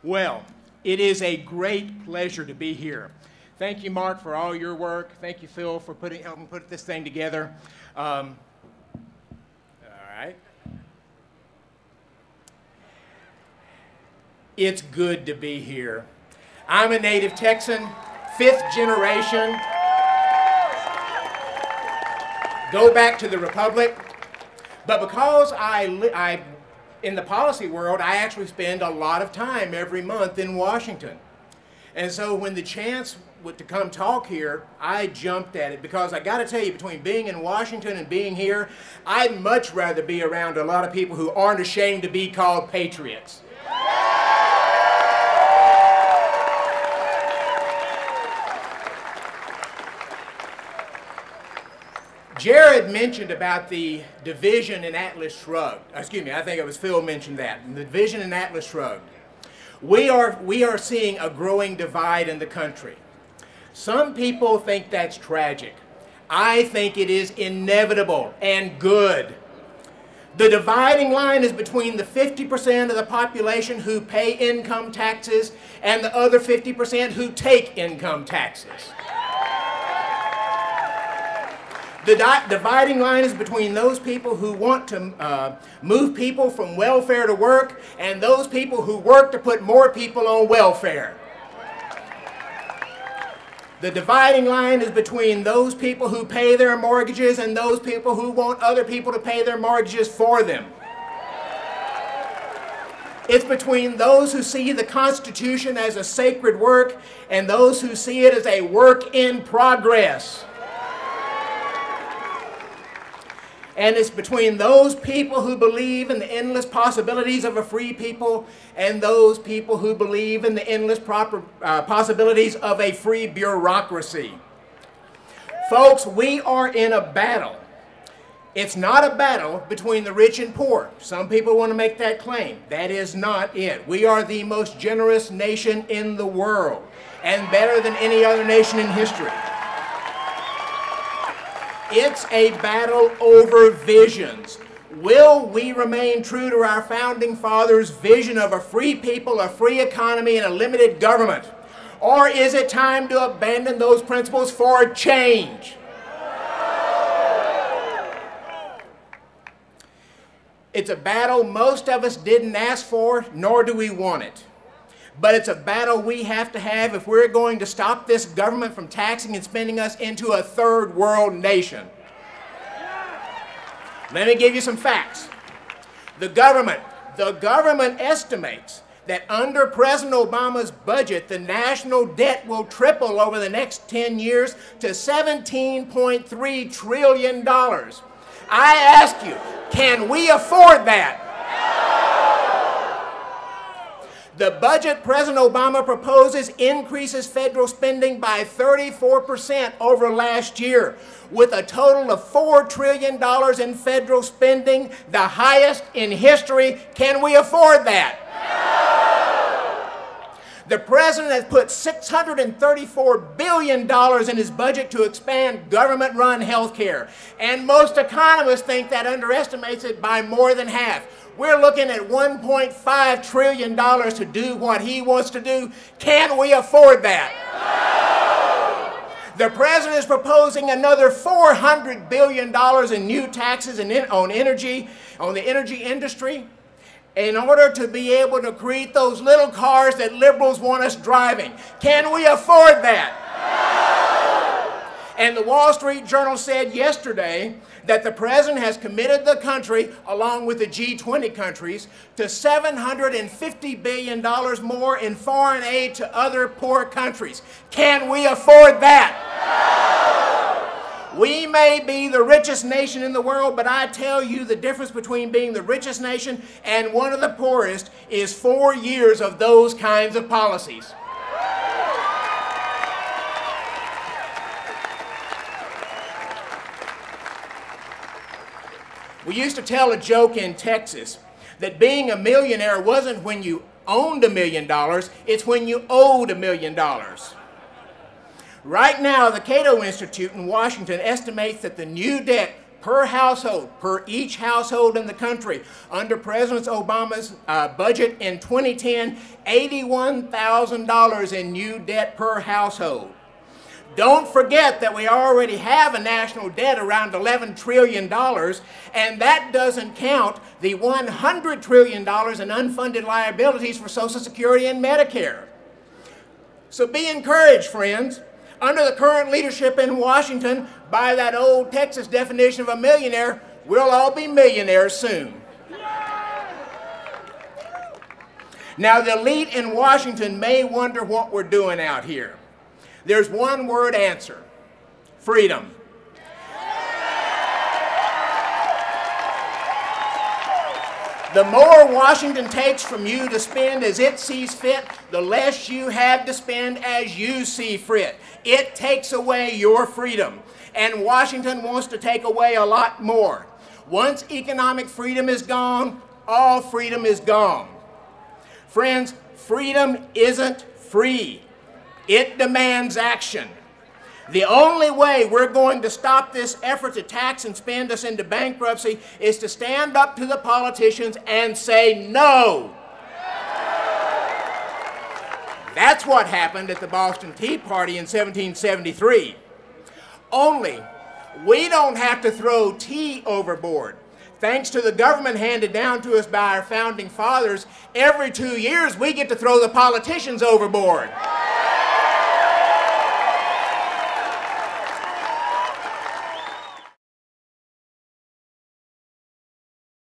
Well, it is a great pleasure to be here. Thank you, Mark, for all your work. Thank you, Phil, for helping put this thing together. All right. It's good to be here. I'm a native Texan, 5th generation. Go back to the Republic. But because in the policy world, I actually spend a lot of time every month in Washington. And so when the chance to come talk here, I jumped at it because I got to tell you, between being in Washington and being here, I'd much rather be around a lot of people who aren't ashamed to be called patriots. Jared mentioned about the division in Atlas Shrugged. Excuse me, I think it was Phil mentioned that. The division in Atlas Shrugged. We are seeing a growing divide in the country. Some people think that's tragic. I think it is inevitable and good. The dividing line is between the 50% of the population who pay income taxes and the other 50% who take income taxes. The dividing line is between those people who want to move people from welfare to work and those people who work to put more people on welfare. The dividing line is between those people who pay their mortgages and those people who want other people to pay their mortgages for them. It's between those who see the Constitution as a sacred work and those who see it as a work in progress. And it's between those people who believe in the endless possibilities of a free people and those people who believe in the endless possibilities of a free bureaucracy. Folks, we are in a battle. It's not a battle between the rich and poor. Some people want to make that claim. That is not it. We are the most generous nation in the world and better than any other nation in history. It's a battle over visions. Will we remain true to our founding fathers' vision of a free people, a free economy, and a limited government? Or is it time to abandon those principles for change? It's a battle most of us didn't ask for, nor do we want it. But it's a battle we have to have if we're going to stop this government from taxing and spending us into a third world nation. Let me give you some facts. The government estimates that under President Obama's budget, the national debt will triple over the next 10 years to $17.3 trillion. I ask you, can we afford that? The budget President Obama proposes increases federal spending by 34% over last year, with a total of $4 trillion in federal spending, the highest in history. Can we afford that? The president has put $634 billion in his budget to expand government-run health care, and most economists think that underestimates it by more than half. We're looking at $1.5 trillion to do what he wants to do. Can we afford that? The president is proposing another $400 billion in new taxes on the energy industry, in order to be able to create those little cars that liberals want us driving. Can we afford that? And the Wall Street Journal said yesterday that the president has committed the country, along with the G20 countries, to $750 billion more in foreign aid to other poor countries. Can we afford that? We may be the richest nation in the world, but I tell you the difference between being the richest nation and one of the poorest is 4 years of those kinds of policies. We used to tell a joke in Texas that being a millionaire wasn't when you owned $1 million, it's when you owed $1 million. Right now, the Cato Institute in Washington estimates that the new debt per household, per each household in the country. Under President Obama's budget in 2010, $81,000 in new debt per household. Don't forget that we already have a national debt around $11 trillion, and that doesn't count the $100 trillion in unfunded liabilities for Social Security and Medicare. So be encouraged, friends. Under the current leadership in Washington, by that old Texas definition of a millionaire, we'll all be millionaires soon. Now, the elite in Washington may wonder what we're doing out here. There's one word answer: freedom. The more Washington takes from you to spend as it sees fit, the less you have to spend as you see fit. It takes away your freedom, and Washington wants to take away a lot more. Once economic freedom is gone, all freedom is gone. Friends, freedom isn't free. It demands action. The only way we're going to stop this effort to tax and spend us into bankruptcy is to stand up to the politicians and say no. That's what happened at the Boston Tea Party in 1773. Only we don't have to throw tea overboard. Thanks to the government handed down to us by our founding fathers, every 2 years we get to throw the politicians overboard.